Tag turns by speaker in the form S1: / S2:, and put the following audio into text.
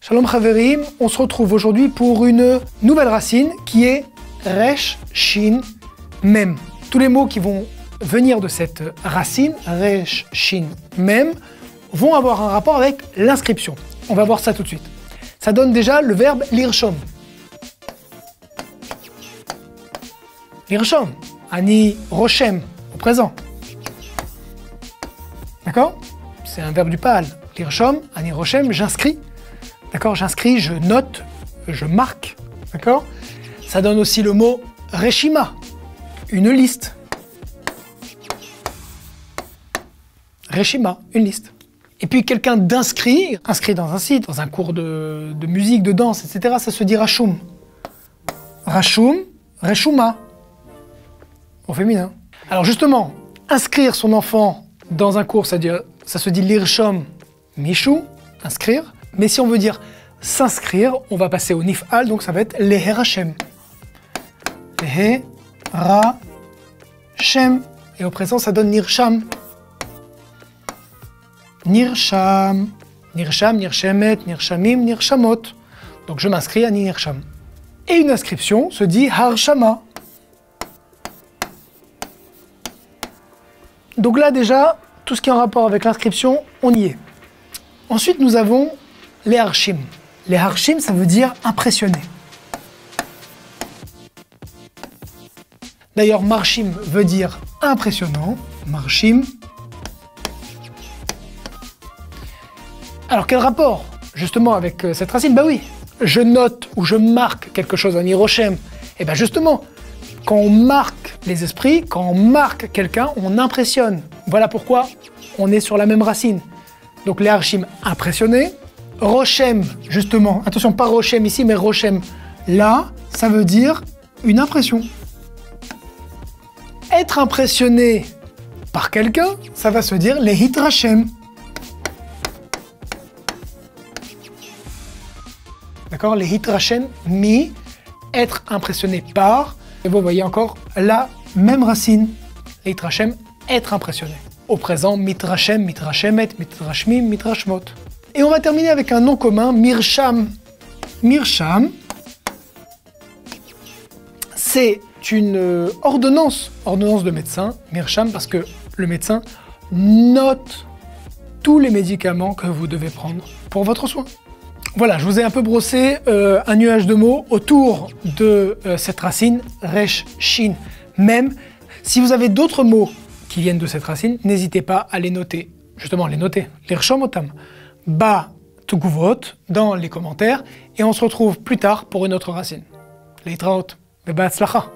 S1: Shalom Chaverim, on se retrouve aujourd'hui pour une nouvelle racine qui est Resh, Shin, Mem. Tous les mots qui vont venir de cette racine, Resh, Shin, Mem, vont avoir un rapport avec l'inscription. On va voir ça tout de suite. Ça donne déjà le verbe lirshom. Lirshom, Ani Roshem, au présent. D'accord? C'est un verbe du Pa'al. Lirshom, Ani Roshem, j'inscris. D'accord? J'inscris, je note, je marque. D'accord? Ça donne aussi le mot Reshima, une liste. Reshima, une liste. Et puis quelqu'un d'inscrit, inscrit dans un site, dans un cours de musique, de danse, etc., ça se dit Rashum. Rashum, Reshuma, au féminin. Alors justement, inscrire son enfant dans un cours, c'est-à-dire, ça se dit Lirshom, Mishu, inscrire. Mais si on veut dire s'inscrire, on va passer au nif'al, donc ça va être Leher Hashem. Leher Hashem. Et au présent, ça donne Nirsham. Nirsham. Nirsham, Nirshemet, Nirshamim, Nirshamot. Donc je m'inscris à Nirsham. Et une inscription se dit Harshama. Donc là déjà, tout ce qui est en rapport avec l'inscription, on y est. Ensuite, nous avons les harshim. Les harshim, ça veut dire impressionner. D'ailleurs, marshim veut dire impressionnant. Marshim. Alors, quel rapport, justement, avec cette racine? Bah oui, je note ou je marque quelque chose en hiroshem. Et bien justement, quand on marque les esprits, quand on marque quelqu'un, on impressionne. Voilà pourquoi on est sur la même racine. Donc les harshim, impressionnés. Roshem, justement, attention, pas Roshem ici, mais Roshem, là, ça veut dire une impression. Être impressionné par quelqu'un, ça va se dire les hitrachem. D'accord? Les hitrachem, mi, être impressionné par, et vous voyez encore la même racine. Les hitrachem, être impressionné. Au présent, mitrachem, mitrachemet, mitrashmim, mitrashmot. Et on va terminer avec un nom commun, Mirsham. Mirsham, c'est une ordonnance de médecin, Mirsham, parce que le médecin note tous les médicaments que vous devez prendre pour votre soin. Voilà, je vous ai un peu brossé un nuage de mots autour de cette racine, Resh, Shin, Mem. Si vous avez d'autres mots qui viennent de cette racine, n'hésitez pas à les noter. Justement, les noter. Lirshom otam. Bas Tuguvot dans les commentaires et on se retrouve plus tard pour une autre racine. Leitraot, Beba Hatzlacha.